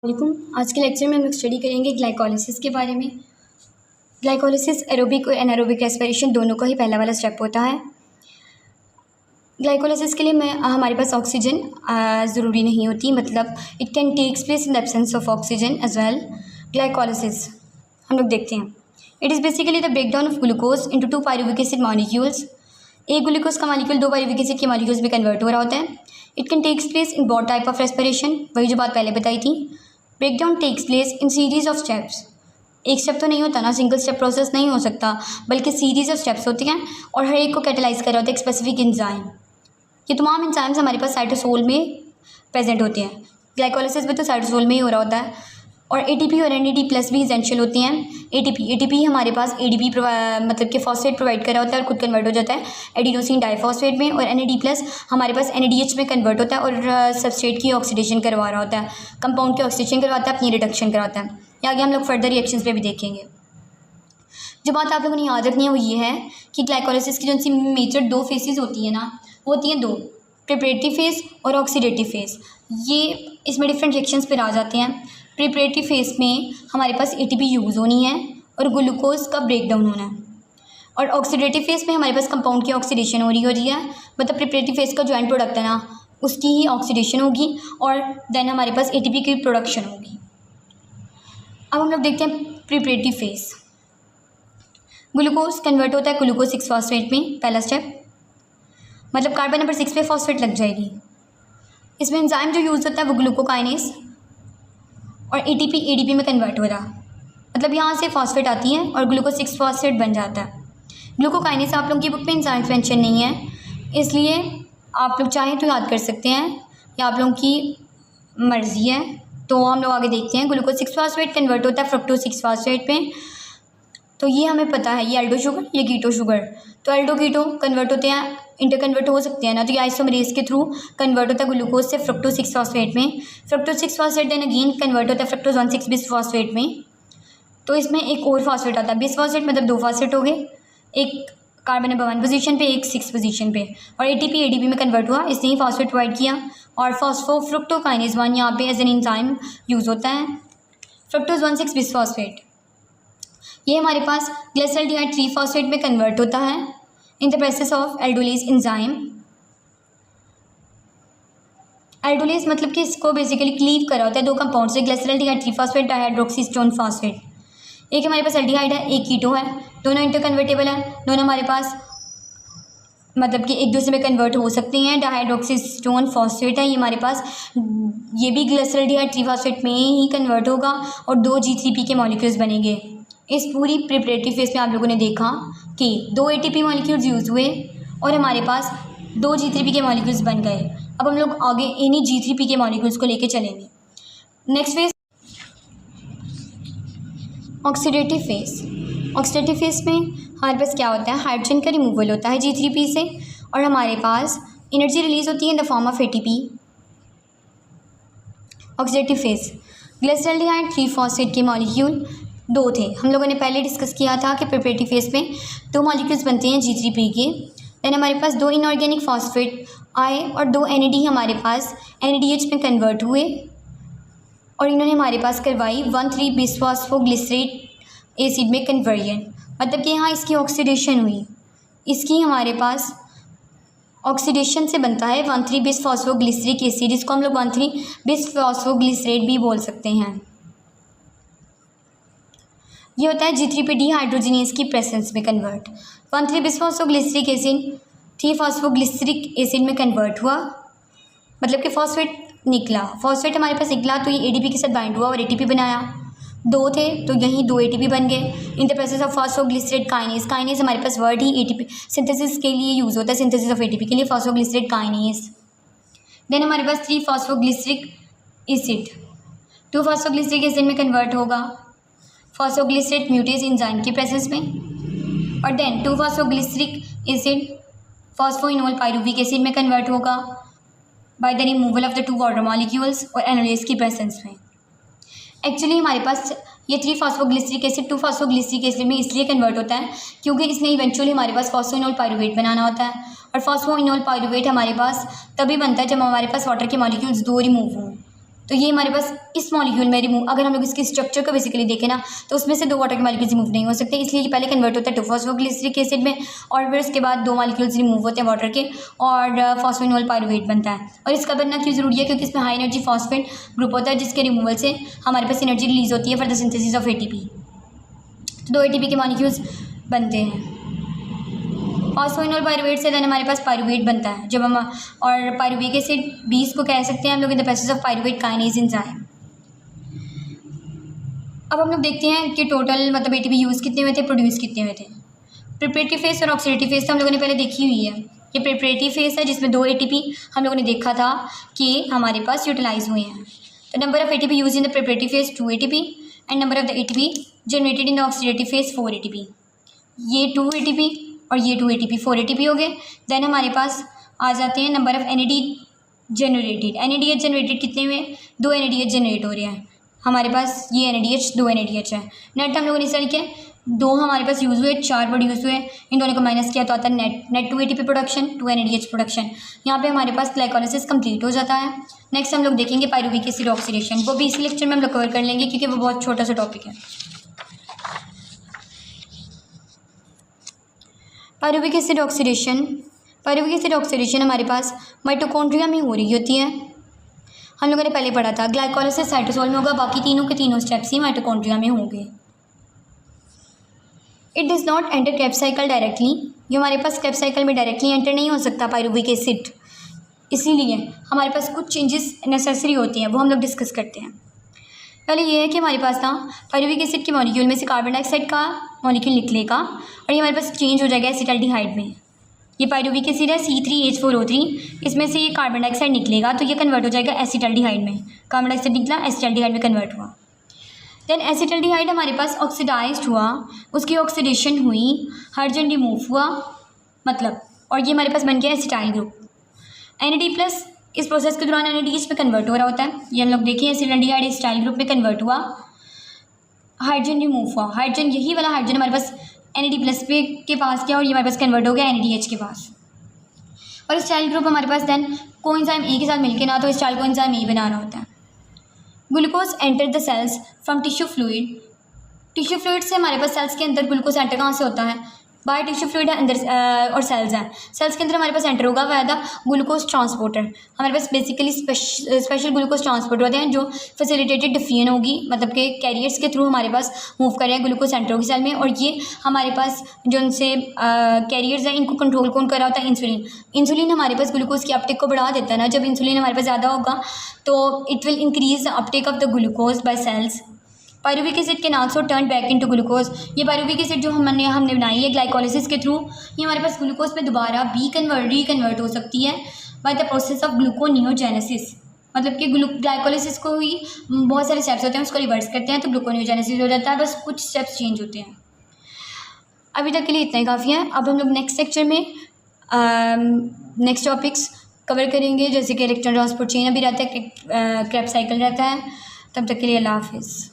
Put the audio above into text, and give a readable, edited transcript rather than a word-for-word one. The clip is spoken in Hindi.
वालेकुम। आज के लेक्चर में हम लोग स्टडी करेंगे ग्लाइकोलिसिस के बारे में। ग्लाइकोलिसिस एरोबिक और एनारोबिक रेस्पिरेशन दोनों का ही पहला वाला स्टेप होता है। ग्लाइकोलिसिस के लिए हमारे पास ऑक्सीजन ज़रूरी नहीं होती, मतलब it can takes place in the absence of oxygen as well. Glycolysis हम लोग देखते हैं, it is basically the breakdown of glucose into two pyruvic acid molecules. एक ग्लूकोज का मॉलिक्यूल दो पायरुविक एसिड के मॉलिक्यूल्स में कन्वर्ट हो रहा होता है। It can takes place in both type of respiration, वही जो बात पहले बताई थी। Breakdown takes place in series of steps, एक स्टेप तो नहीं होता ना, सिंगल स्टेप प्रोसेस नहीं हो सकता, बल्कि सीरीज ऑफ स्टेप्स होती हैं और हर एक को कैटेलाइज कर रहा होता है एक स्पेसिफिक एंजाइम। ये तमाम एंजाइम्स हमारे पास साइटोसोल में प्रेजेंट होते हैं। ग्लाइकोलिसिस में तो साइटोसोल में ही हो रहा होता है। और एटीपी और एनएडी प्लस भी एसेंशियल होती हैं। एटीपी हमारे पास एडीपी मतलब कि फॉस्फेट प्रोवाइड कर रहा होता है और खुद कन्वर्ट हो जाता है एडिनोसिन डाइफॉस्फेट में, और एनएडी प्लस हमारे पास एनएडीएच में कन्वर्ट होता है और सबस्ट्रेट की ऑक्सीडेशन करवा रहा होता है, कंपाउंड की ऑक्सीडेशन करवाता है, अपनी रिडक्शन करवाता है। ये आगे हम लोग फर्दर रिएक्शंस पे भी देखेंगे। जो बात आप लोगों ने याद रखनी है वो ये है कि ग्लाइकोलिसिस की जो सी मेजर दो फेसेस होती है ना, वो होती हैं दो, प्रिपरेटरी फेज और ऑक्सीडेटिव फेज। ये इसमें डिफरेंट रिएक्शंस पर आ जाते हैं। प्रिपरेटरी फेज में हमारे पास एटीपी यूज़ होनी है और ग्लूकोज का ब्रेकडाउन होना है, और ऑक्सीडेटिव फेज में हमारे पास कंपाउंड की ऑक्सीडेशन हो रही है, मतलब प्रिपरेटरी फेज का जो एंड प्रोडक्ट है ना उसकी ही ऑक्सीडेशन होगी और देन हमारे पास एटीपी की प्रोडक्शन होगी। अब हम लोग देखते हैं प्रिपरेटरी फेज। ग्लूकोज कन्वर्ट होता है ग्लूकोज 6 फॉस्फेट में, पहला स्टेप, मतलब कार्बन नंबर 6 पे फॉस्फेट लग जाएगी। इसमें एंजाइम जो यूज़ होता है वो ग्लूकोकाइनेस, और एटीपी एडीपी में कन्वर्ट हो रहा, मतलब यहाँ से फॉस्फेट आती है और ग्लूकोज 6 फॉस्फेट बन जाता है। ग्लूकोकाइनेस आप लोगों की बुक में एंजाइम्स मेंशन नहीं है, इसलिए आप लोग चाहें तो याद कर सकते हैं या आप लोगों की मर्ज़ी है। तो हम लोग आगे देखते हैं। ग्लूकोज 6 फॉस्फेट कन्वर्ट होता है फ्रक्टोज 6 फॉस्फेट में, तो ये हमें पता है, ये एल्डो शुगर, ये कीटो शुगर। तो एल्डो कीटो कन्वर्ट होते हैं, इंटर कन्वर्ट हो सकते हैं ना, तो ये आइसोमरेज के थ्रू कन्वर्ट होता है ग्लूकोज से फ्रक्टोज 6 फॉस्फेट में। Fructose 6 phosphate then again convert होता है फ्रक्टोज 1,6 बिस फॉस्फेट में। तो इसमें एक और फॉस्फेट आता है, बिस फॉस्फेट, मतलब दो फॉस्फेट हो गए, एक कार्बन नंबर 1 पोजीशन पे, एक 6 पोजीशन पे, और एटीपी एडीपी में कन्वर्ट हुआ, इसने ही फॉस्फेट प्रोवाइड किया। और फॉस्फोफ्रुक्टोकाइनेज 1 यहाँ पे एज एन एंजाइम यूज़ होता है, फ्रक्टोज 1,6 बिस फॉस्फेट। ये हमारे पास ग्लिसरॉल्डिहाइड 3 फॉस्फेट में कन्वर्ट होता है in the process of aldolase enzyme. Aldolase मतलब कि इसको बेसिकली क्लीव करा होता है दो कंपाउंड से, ग्लिसरॉल्डिहाइड 3 फॉस्फेट, डाइहाइड्रोक्सीस्टोन फॉस्फेट। एक हमारे पास एल्डिहाइड है, एक कीटो है, दोनों इंटरकन्वर्टेबल है, दोनों हमारे पास मतलब कि एक दूसरे में कन्वर्ट हो सकती हैं। डाइहाइड्रोक्सीस्टोन फॉस्फेट है, ये हमारे पास, ये भी ग्लिसरॉल्डिहाइड 3 फॉस्फेट में ही कन्वर्ट होगा और दो G3P के मॉलिक्यूल्स बनेंगे। इस पूरी प्रिपरेटरी फेज में आप लोगों ने देखा कि दो एटीपी मॉलिक्यूल्स यूज़ हुए और हमारे पास दो G3P के मॉलिक्यूल्स बन गए। अब हम लोग आगे इन्हीं G3P के मॉलिक्यूल्स को लेके चलेंगे। Next phase oxidative phase. Oxidative phase में हमारे पास क्या होता है, हाइड्रोजन का रिमूवल होता है G3P से, और हमारे पास एनर्जी रिलीज होती है in the form of ATP. Oxidative phase, glyceraldehyde 3 phosphate के मॉलिक्यूल दो थे, हम लोगों ने पहले डिस्कस किया था कि प्रिपरेटरी फेज में दो मॉलिक्यूल्स बनते हैं G3P के। देन हमारे पास दो इनऑर्गेनिक फॉस्फेट आए और दो NAD हमारे पास NADH में कन्वर्ट हुए, और इन्होंने हमारे पास करवाई 1,3 बिसफॉस्फोग्लिसरेट एसिड में कन्वर्जन, मतलब कि यहाँ इसकी ऑक्सीडेशन हुई, इसकी हमारे पास ऑक्सीडेशन से बनता है 1,3 बिसफॉस्फोग्लिसरिक एसिड, इसको हम लोग 1,3 बिसफॉस्फोग्लिसरेट भी बोल सकते हैं। ये होता है G3P डिहाइड्रोजिनेज की प्रेजेंस में कन्वर्ट। 1,3 बिसफॉस्फोग्लिसरिक एसिड 3 फॉस्फोग्लिसरिक एसिड में कन्वर्ट हुआ, मतलब कि फॉस्फेट निकला, फॉस्फेट हमारे पास निकला तो ये एडीपी के साथ बाइंड हुआ और एटीपी बनाया। दो थे तो यहीं दो एटीपी बन गए in the process of phosphoglycerate kinase. Kinase हमारे पास वर्ड ही एटीपी सिंथेसिस के लिए यूज़ होता है, सिंथेसिस ऑफ एटीपी के लिए फॉस्फोग्लिसरेट काइनेज। देन हमारे पास 3 फॉस्फोग्लिसरिक एसिड 2 फॉस्फोग्लिसरिक एसिड में कन्वर्ट होगा फॉस्फोग्लिसरेट म्यूटेज एंजाइम की प्रेजेंस में, और then 2 phosphoglyceric acid phosphoenol pyruvic acid में कन्वर्ट होगा by the removal of the 2 water molecules और एनोलेज की प्रेजेंस में। एक्चुअली हमारे पास ये 3 फॉस्फोग्लिसरिक एसिड 2 फॉस्फोग्लिसरिक एसिड में इसलिए कन्वर्ट होता है क्योंकि इसने इवेंचुअली हमारे पास फॉस्फोइनोल पायरुवेट बनाना होता है, और फॉस्फोइनोल पायरुवेट हमारे पास तभी बनता है जब हमारे पास वाटर के मॉलिक्यूल्स दो रिमूव हों। तो ये हमारे पास इस मॉलिक्यूल में रिमूव, अगर हम लोग इसके स्ट्रक्चर को बेसिकली देखें ना तो उसमें से 2 वाटर के मॉलिक्यूल्स रिमूव नहीं हो सकते, इसलिए ये पहले कन्वर्ट होता है 2-फॉस्फोग्लिसरिक एसिड में और फिर उसके बाद 2 मॉलिक्यूल्स रिमूव होते हैं वाटर के और फॉस्फेनोल पायरुवेट बनता है। और इसका बनना क्यों ज़रूरी है? क्योंकि इसमें हाई एनर्जी फॉस्फेट ग्रुप होता है जिसके रिमूवल से हमारे पास एनर्जी रिलीज होती है for the synthesis of ATP। तो 2 ATP के मॉलिक्यूल्स बनते हैं। फॉस्फेनोल पायरुवेट से देन हमारे पास पायरुवेट बनता है जब हम, और पायरुविक एसिड 20 को कह सकते हैं हम लोग in the process of pyruvate kinase enzyme. अब हम लोग देखते हैं कि टोटल मतलब ATP यूज़ कितने हुए थे, प्रोड्यूस कितने हुए थे। प्रिपरेटिव फेस और ऑक्सीडेटिव फेस तो हम लोगों ने पहले देखी हुई है। ये प्रिपरेटिव फेस है जिसमें 2 ATP हम लोगों ने देखा था कि हमारे पास यूटिलाइज हुए हैं। तो number of ATP use in the preparative face 2 ATP and number of the ATP generated in the oxidative face 4 ATP। ये 2 ATP और ये 2 ATP 4 ATP हो गए। देन हमारे पास आ जाते हैं number of NADH generated. NADH generated कितने हुए? 2 NADH जनरेट हो रहे हैं हमारे पास। ये NADH 2 NADH है। नेट हम लोगों ने स्टडी किया, 2 हमारे पास यूज़ हुए, 4 प्रोड्यूस हुए। इन दोनों को माइनस किया तो आता है net 2 ATP production, 2 NADH production. यहाँ पे हमारे पास ग्लाइकोलाइसिस कंप्लीट हो जाता है। नेक्स्ट हम लोग देखेंगे पायरुविक एसिड ऑक्सीडेशन, वो भी इसी लेक्चर में हम लोग कवर कर लेंगे क्योंकि वो बहुत छोटा सा टॉपिक है। Pyruvic acid oxidation, pyruvic acid oxidation हमारे पास माइटोकॉन्ड्रिया में हो रही होती है। हम लोगों ने पहले पढ़ा था ग्लाइकोलाइसिस साइटोसोल में होगा, बाकी तीनों के तीनों स्टेप्स ही माइटोकॉन्ड्रिया में होंगे। It does not enter Krebs cycle directly, ये हमारे पास क्रेब्स साइकिल में डायरेक्टली एंटर नहीं हो सकता पायरुविक एसिड, इसीलिए हमारे पास कुछ चेंजेस नेसेसरी होती हैं, वो हम लोग डिस्कस करते हैं। पहले ये है कि हमारे पास ना पायरुविक एसिड के मॉलिक्यूल में से कार्बन डाइऑक्साइड का मॉलिक्यूल निकलेगा और ये हमारे पास चेंज हो जाएगा एसिटाल्डिहाइड में। ये पायरुविक एसिड है C3H4O3, इसमें से ये कार्बन डाइऑक्साइड निकलेगा तो ये कन्वर्ट हो जाएगा एसिटाल्डिहाइड में। कार्बन डाइऑक्साइड निकला, एसिटाल्डिहाइड में कन्वर्ट हुआ। देन एसिटाल्डिहाइड हमारे पास ऑक्सीडाइज्ड हुआ, उसकी ऑक्सीडेशन हुई, हाइड्रोजन रिमूव हुआ मतलब, और ये हमारे पास बन गया एसिटाइल ग्रुप। NAD+ इस प्रोसेस के दौरान NADH में कन्वर्ट हो रहा होता है। ये हम लोग देखिए एसिटाल्डिहाइड एसिटाइल ग्रुप में कन्वर्ट हुआ, हाइड्रोजन रिमूव हुआ। हाइड्रोजन, यही वाला हाइड्रोजन हमारे पास NAD+ पे के पास किया और ये हमारे पास कन्वर्ट हो गया NADH के पास। और एसिटाइल ग्रुप हमारे पास देन कोएंजाइम E के साथ मिलकर ना तो एसिटाइल कोएंजाइम E बना रहा होता है। Glucose enter the cells from tissue fluid, tissue fluid से हमारे पास सेल्स के अंदर ग्लूकोज एंटर कहाँ से होता है? बाहर टिश्यू फ्लूइड है अंदर और सेल्स हैं, सेल्स के अंदर हमारे पास एंटर होगा वाया द ग्लूकोज ट्रांसपोर्टर। हमारे पास बेसिकली स्पेशल ग्लूकोज ट्रांसपोर्टर होते हैं जो फैसिलिटेटेड डिफ्यूजन होगी, मतलब कि कैरियर्स के थ्रू हमारे पास मूव कर रहे हैं, ग्लूकोज एंटर होगी सेल में। और ये हमारे पास जो उनसे कैरियर्स हैं इनको कंट्रोल कौन कर रहा होता है? इंसुलिन। इंसुलिन हमारे पास ग्लूकोज की अपटेक को बढ़ा देता है ना, जब इंसुलिन हमारे पास ज़्यादा होगा तो it will increase the uptake of the glucose by cells. Pyruvic acid can also turn back into glucose, ये पायरुविक एसिड जो हमने बनाई है ग्लाइकोलाइसिस के थ्रू, ये हमारे पास ग्लूकोज में दोबारा रीकन्वर्ट हो सकती है by the process of gluconeogenesis. मतलब कि ग्लाइकोलाइसिस को ही बहुत सारे स्टेप्स होते हैं, उसको रिवर्स करते हैं तो ग्लूकोनियोजेनेसिस हो जाता है, बस कुछ स्टेप्स चेंज होते हैं। अभी तक के लिए इतना ही काफ़ी है। अब हम लोग नेक्स्ट लेक्चर में नेक्स्ट टॉपिक्स कवर करेंगे, जैसे कि इलेक्ट्रॉन ट्रांसपोर्ट चेन अभी रहता है, क्रेब्स साइकिल रहता है। तब तक के लिए अल्लाह हाफिज़।